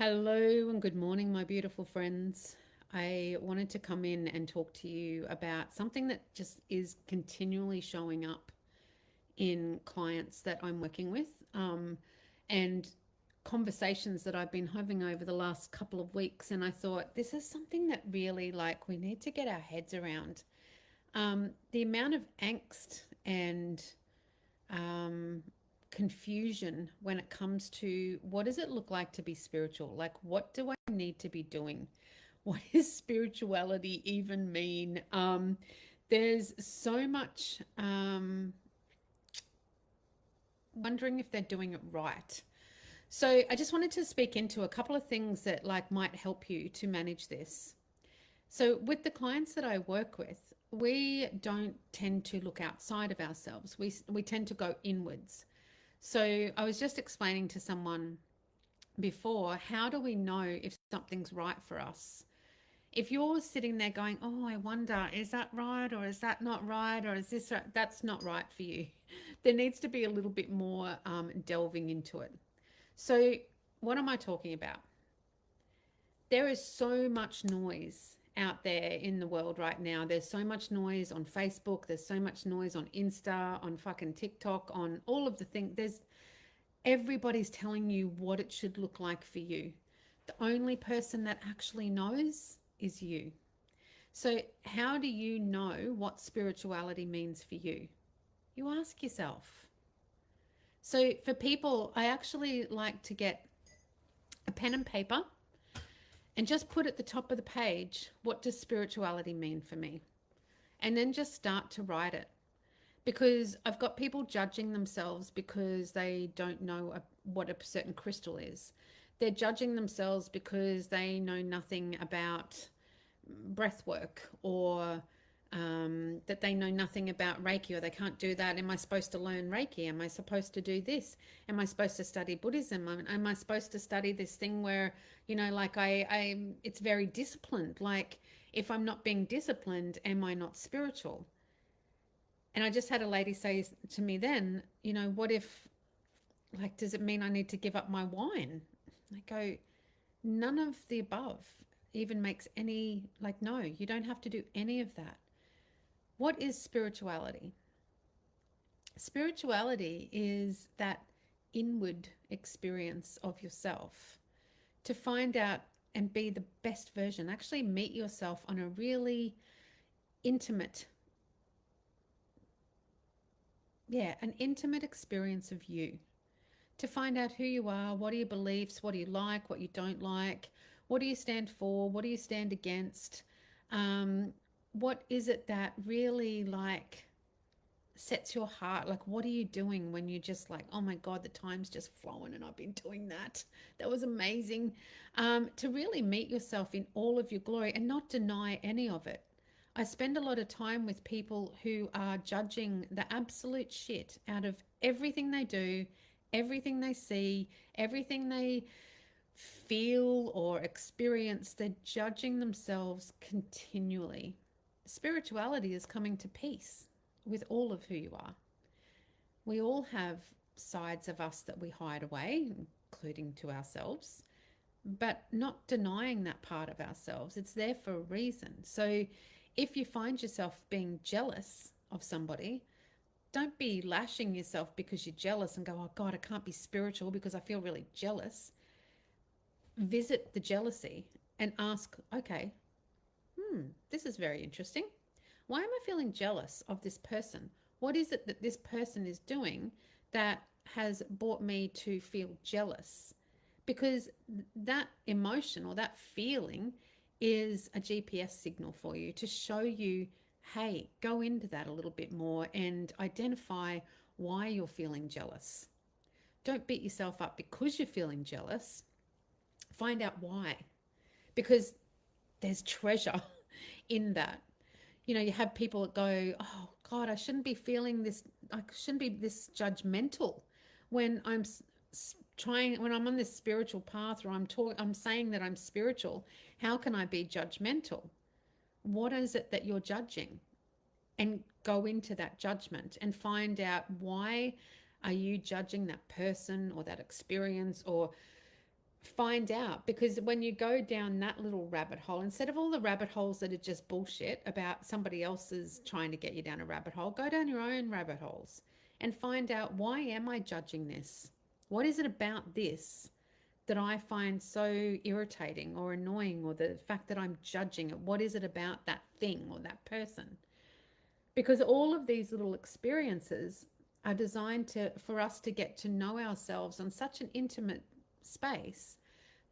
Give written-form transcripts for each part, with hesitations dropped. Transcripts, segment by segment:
Hello and good morning, my beautiful friends. I wanted to come in and talk to you about something that just is continually showing up in clients that I'm working with, and conversations that I've been having over the last couple of weeks. And I thought this is something that really, we need to get our heads around. The amount of angst and um, confusion when it comes to what does it look like to be spiritual? Like, what do I need to be doing? What does spirituality even mean? There's so much wondering if they're doing it right. So I just wanted to speak into a couple of things that might help you to manage this. So with the clients that I work with, we don't tend to look outside of ourselves. We tend to go inwards. So I was just explaining to someone before, how do we know if something's right for us? If you're sitting there going, oh, I wonder, is that right? Or is that not right? Or is this right? That's not right for you. There needs to be a little bit more delving into it. So, what am I talking about? There is so much noise out there in the world right now. There's so much noise on Facebook. There's so much noise on Insta, on fucking TikTok, on all of the things. Everybody's telling you what it should look like for you. The only person that actually knows is you. So, how do you know what spirituality means for you? You ask yourself. So, for people, I actually like to get a pen and paper and just put at the top of the page, what does spirituality mean for me? And then just start to write it. Because I've got people judging themselves because they don't know what a certain crystal is. They're judging themselves because they know nothing about breath work, or that they know nothing about Reiki, or they can't do that. Am I supposed to learn Reiki? Am I supposed to do this? Am I supposed to study Buddhism? Am I supposed to study this thing where, it's very disciplined? Like, if I'm not being disciplined, am I not spiritual? And I just had a lady say to me then, what if, does it mean I need to give up my wine? I go, none of the above even makes any, no, you don't have to do any of that. What is spirituality? Spirituality is that inward experience of yourself to find out and be the best version. Actually, meet yourself on a really intimate, an intimate experience of you, to find out who you are, what are your beliefs, what do you like, what you don't like, what do you stand for, what do you stand against, what is it that really sets your heart, what are you doing when you're just like, oh my God, the time's just flowing and I've been doing that. That was amazing. To really meet yourself in all of your glory and not deny any of it. I spend a lot of time with people who are judging the absolute shit out of everything they do, everything they see, everything they feel or experience. They're judging themselves continually. Spirituality is coming to peace with all of who you are. We all have sides of us that we hide away, including to ourselves, but not denying that part of ourselves. It's there for a reason. So if you find yourself being jealous of somebody, don't be lashing yourself because you're jealous and go, oh God, I can't be spiritual because I feel really jealous. Visit the jealousy and ask, okay, this is very interesting. Why am I feeling jealous of this person? What is it that this person is doing that has brought me to feel jealous? Because that emotion or that feeling is a GPS signal for you to show you, hey, go into that a little bit more and identify why you're feeling jealous. Don't beat yourself up because you're feeling jealous. Find out why. Because there's treasure in that. You have people that go, oh God, I shouldn't be feeling this. I shouldn't be this judgmental when when I'm on this spiritual path, or I'm saying that I'm spiritual. How can I be judgmental? What is it that you're judging? And go into that judgment and find out, why are you judging that person or that experience, or find out, because when you go down that little rabbit hole, instead of all the rabbit holes that are just bullshit about somebody else's trying to get you down a rabbit hole, go down your own rabbit holes and find out, why am I judging this? What is it about this that I find so irritating or annoying, or the fact that I'm judging it? What is it about that thing or that person? Because all of these little experiences are designed for us to get to know ourselves on such an intimate space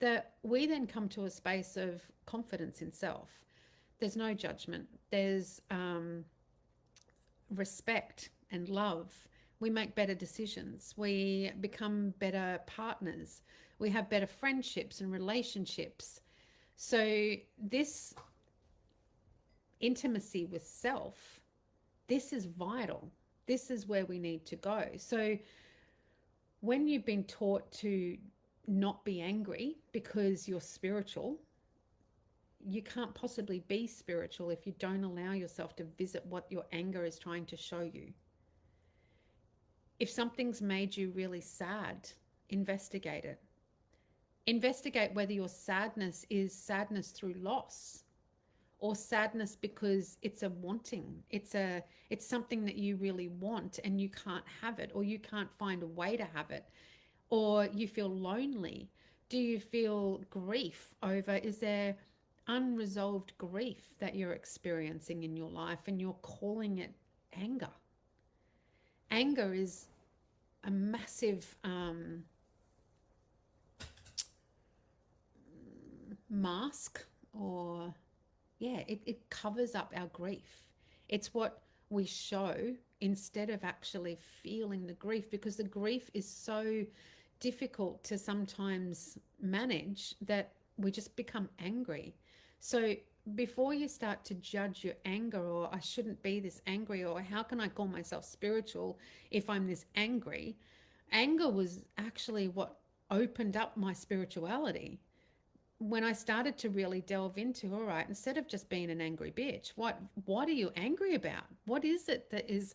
that we then come to a space of confidence in self. There's no judgment. There's respect and love. We make better decisions. We become better partners. We have better friendships and relationships. So this intimacy with self, this is vital. This is where we need to go. So when you've been taught to not be angry because you're spiritual, you can't possibly be spiritual if you don't allow yourself to visit what your anger is trying to show you. If something's made you really sad, investigate it. Investigate whether your sadness is sadness through loss, or sadness because it's a wanting. It's something that you really want and you can't have it, or you can't find a way to have it, or you feel lonely. Do you feel grief over, is there unresolved grief that you're experiencing in your life and you're calling it anger? Anger is a massive mask, or it covers up our grief. It's what we show instead of actually feeling the grief, because the grief is so difficult to sometimes manage that we just become angry. So before you start to judge your anger, or I shouldn't be this angry, or how can I call myself spiritual if I'm this angry? Anger was actually what opened up my spirituality. When I started to really delve into, all right, instead of just being an angry bitch, what are you angry about? What is it that is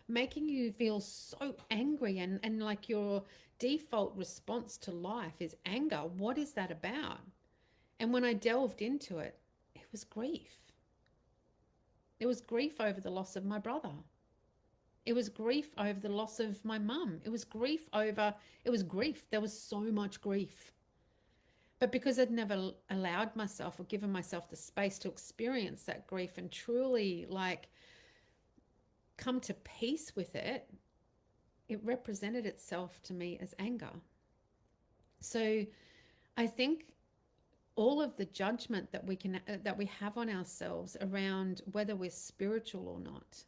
making you feel so angry, and like your default response to life is anger? What is that about? And when I delved into it, it was grief. It was grief over the loss of my brother. It was grief over the loss of my mum. It was grief. There was so much grief. But because I'd never allowed myself or given myself the space to experience that grief and truly like come to peace with it, it represented itself to me as anger. So I think all of the judgment that we have on ourselves around whether we're spiritual or not,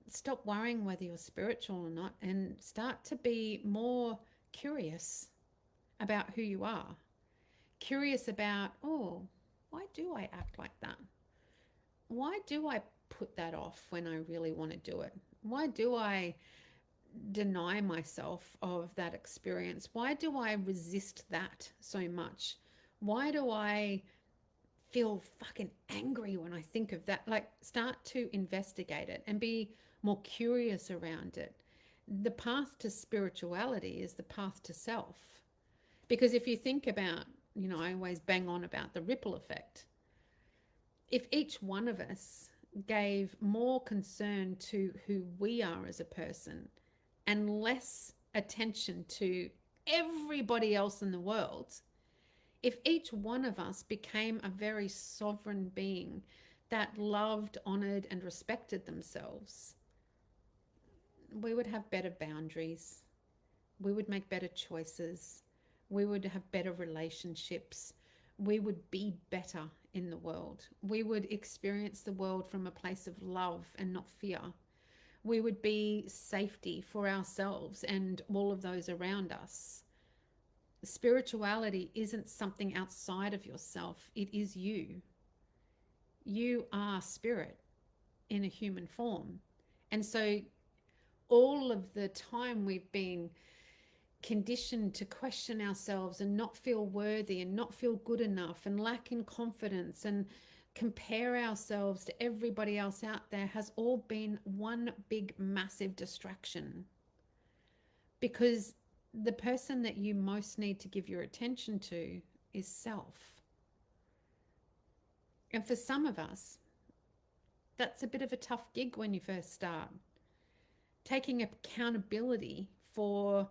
stop worrying whether you're spiritual or not, and start to be more curious about who you are. Curious about, oh, why do I act like that? Why do I put that off when I really want to do it? Why do I deny myself of that experience? Why do I resist that so much? Why do I feel fucking angry when I think of that? Like, start to investigate it and be more curious around it. The path to spirituality is the path to self. Because if you think about, I always bang on about the ripple effect. If each one of us gave more concern to who we are as a person and less attention to everybody else in the world, if each one of us became a very sovereign being that loved, honored, and respected themselves, we would have better boundaries. We would make better choices. We would have better relationships. We would be better in the world. We would experience the world from a place of love and not fear. We would be safety for ourselves and all of those around us. Spirituality isn't something outside of yourself. It is you. You are spirit in a human form. And so all of the time we've been conditioned to question ourselves and not feel worthy and not feel good enough and lack in confidence and compare ourselves to everybody else out there has all been one big massive distraction. Because the person that you most need to give your attention to is self. And for some of us, that's a bit of a tough gig when you first start. Taking accountability for,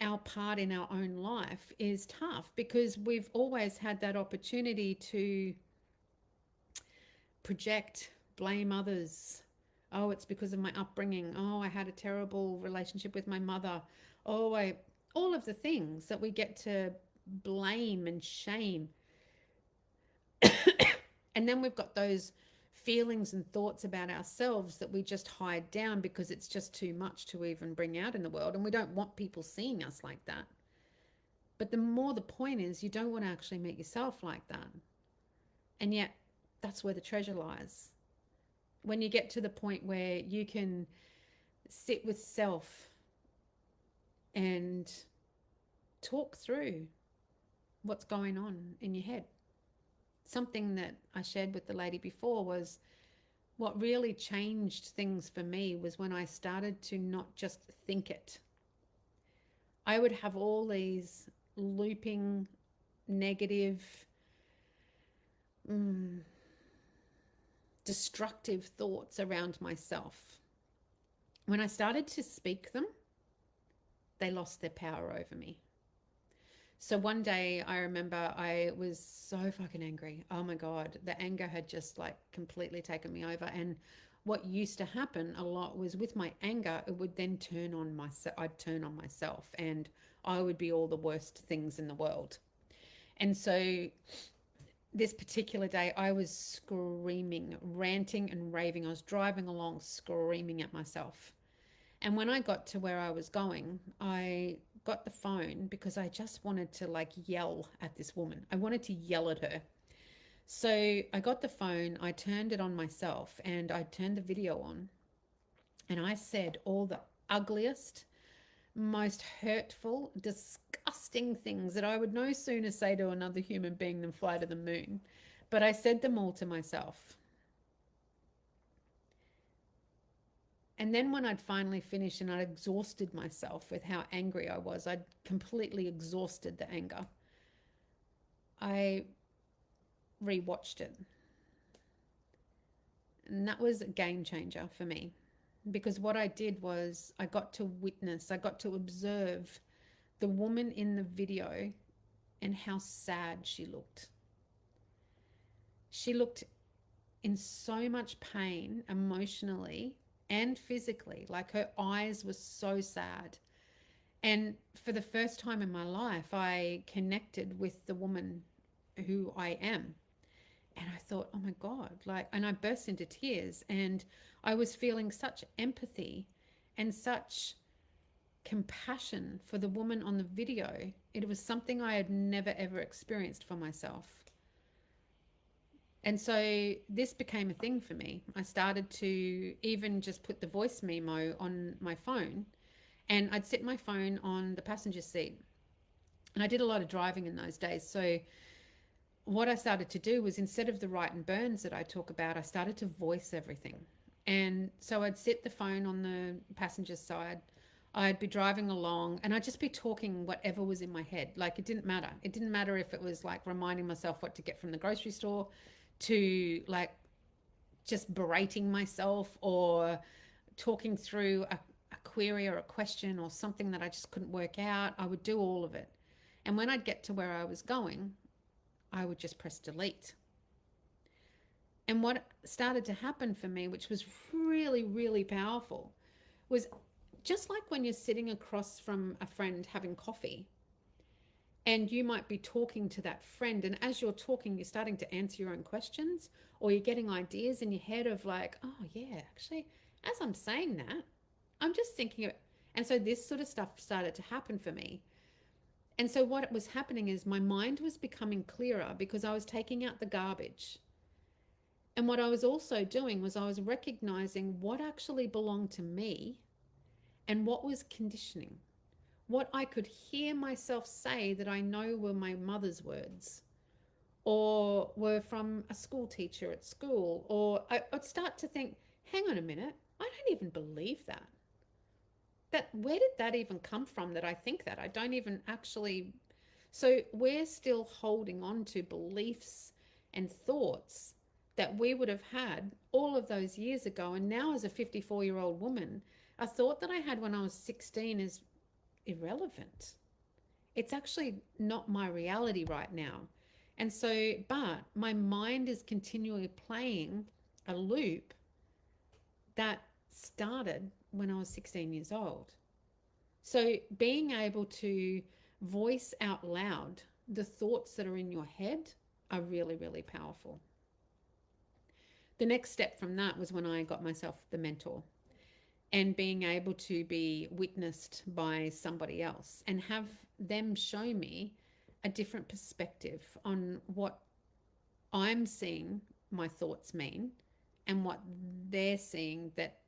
our part in our own life is tough because we've always had that opportunity to project, blame others. Oh, it's because of my upbringing. Oh, I had a terrible relationship with my mother. Oh, all of the things that we get to blame and shame. And then we've got those feelings and thoughts about ourselves that we just hide down because it's just too much to even bring out in the world. And we don't want people seeing us like that. But the more the point is, you don't want to actually meet yourself like that. And yet, that's where the treasure lies. When you get to the point where you can sit with self and talk through what's going on in your head. Something that I shared with the lady before was what really changed things for me was when I started to not just think it. I would have all these looping negative, destructive thoughts around myself. When I started to speak them, they lost their power over me. So one day I remember I was so fucking angry. Oh my God, the anger had just like completely taken me over. And what used to happen a lot was with my anger, it would then turn on myself. I'd turn on myself and I would be all the worst things in the world. And so this particular day I was screaming, ranting and raving. I was driving along screaming at myself. And when I got to where I was going, I got the phone because I just wanted to like yell at this woman. I wanted to yell at her. So I got the phone, I turned it on myself and I turned the video on and I said all the ugliest, most hurtful, disgusting things that I would no sooner say to another human being than fly to the moon. But I said them all to myself. And then when I'd finally finished and I'd exhausted myself with how angry I was, I'd completely exhausted the anger, I rewatched it. And that was a game changer for me because what I did was I got to witness, I got to observe the woman in the video and how sad she looked. She looked in so much pain emotionally and physically, like her eyes were so sad. And for the first time in my life, I connected with the woman who I am. And I thought, oh my God, and I burst into tears and I was feeling such empathy and such compassion for the woman on the video. It was something I had never, ever experienced for myself. And so this became a thing for me. I started to even just put the voice memo on my phone and I'd set my phone on the passenger seat. And I did a lot of driving in those days. So what I started to do was instead of the right and burns that I talk about, I started to voice everything. And so I'd set the phone on the passenger side. I'd be driving along and I'd just be talking whatever was in my head. Like it didn't matter. It didn't matter if it was like reminding myself what to get from the grocery store to like just berating myself or talking through a query or a question or something that I just couldn't work out. I would do all of it. And when I'd get to where I was going, I would just press delete. And what started to happen for me, which was really, really powerful, was just like when you're sitting across from a friend having coffee and you might be talking to that friend, and as you're talking, you're starting to answer your own questions or you're getting ideas in your head of like, oh yeah, actually, as I'm saying that, I'm just thinking of it. And so this sort of stuff started to happen for me. And so what was happening is my mind was becoming clearer because I was taking out the garbage. And what I was also doing was I was recognizing what actually belonged to me and what was conditioning. What I could hear myself say that I know were my mother's words or were from a school teacher at school, or I'd start to think, hang on a minute, I don't even believe that. that, where did that even come from that I think that? I don't even actually. So we're still holding on to beliefs and thoughts that we would have had all of those years ago. And now, as a 54-year-old woman, a thought that I had when I was 16 is irrelevant. It's actually not my reality right now. And so, but my mind is continually playing a loop that started when I was 16 years old. So, being able to voice out loud the thoughts that are in your head are really, really powerful. The next step from that was when I got myself the mentor, and being able to be witnessed by somebody else and have them show me a different perspective on what I'm seeing my thoughts mean and what they're seeing that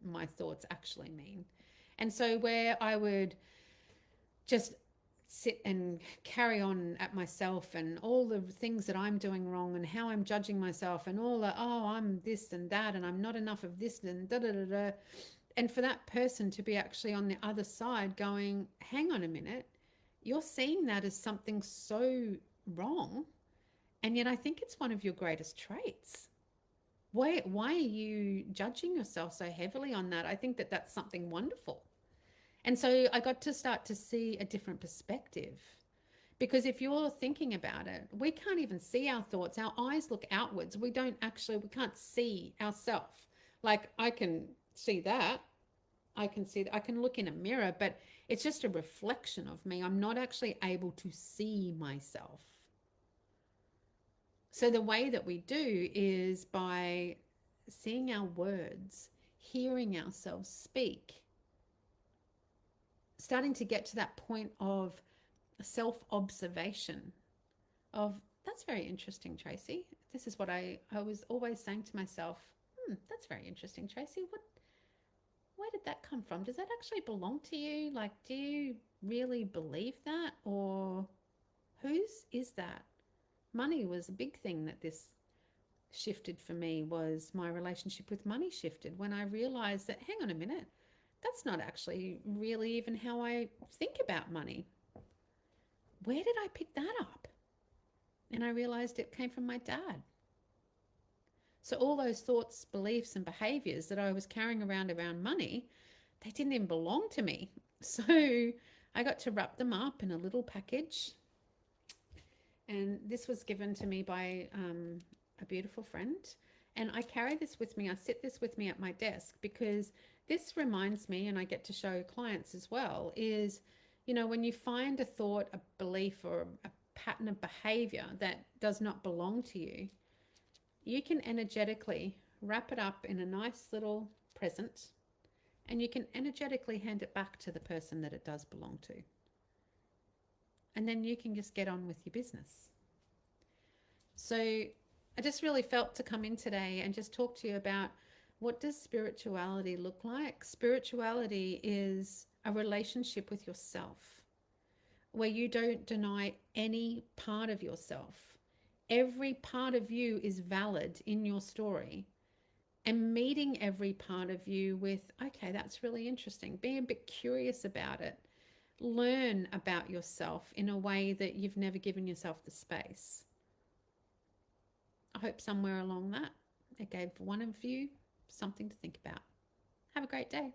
my thoughts actually mean. And so, where I would just sit and carry on at myself and all the things that I'm doing wrong and how I'm judging myself and all the, oh, I'm this and that and I'm not enough of this and da da da da. And for that person to be actually on the other side going, hang on a minute, you're seeing that as something so wrong. And yet I think it's one of your greatest traits. Why are you judging yourself so heavily on that? I think that that's something wonderful. And so I got to start to see a different perspective. Because if you're thinking about it, we can't even see our thoughts. Our eyes look outwards. We can't see ourselves. Like, I can see that. I can look in a mirror, but it's just a reflection of me. I'm not actually able to see myself. So the way that we do is by seeing our words, hearing ourselves speak, starting to get to that point of self-observation of, that's very interesting, Tracy. This is what I was always saying to myself, that's very interesting, Tracy. Where did that come from? Does that actually belong to you? Like, do you really believe that? Or whose is that? Money was a big thing that this shifted for me. Was my relationship with money shifted when I realized that, hang on a minute, that's not actually really even how I think about money. Where did I pick that up? And I realized it came from my dad. So all those thoughts, beliefs, and behaviors that I was carrying around money, they didn't even belong to me. So I got to wrap them up in a little package. And this was given to me by a beautiful friend. And I carry this with me. I sit this with me at my desk because this reminds me, and I get to show clients as well, is, when you find a thought, a belief, or a pattern of behavior that does not belong to you, you can energetically wrap it up in a nice little present, and you can energetically hand it back to the person that it does belong to. And then you can just get on with your business. So I just really felt to come in today and just talk to you about, what does spirituality look like? Spirituality is a relationship with yourself where you don't deny any part of yourself. Every part of you is valid in your story, and meeting every part of you with, okay, that's really interesting. Be a bit curious about it. Learn about yourself in a way that you've never given yourself the space. I hope somewhere along that it gave one of you something to think about. Have a great day.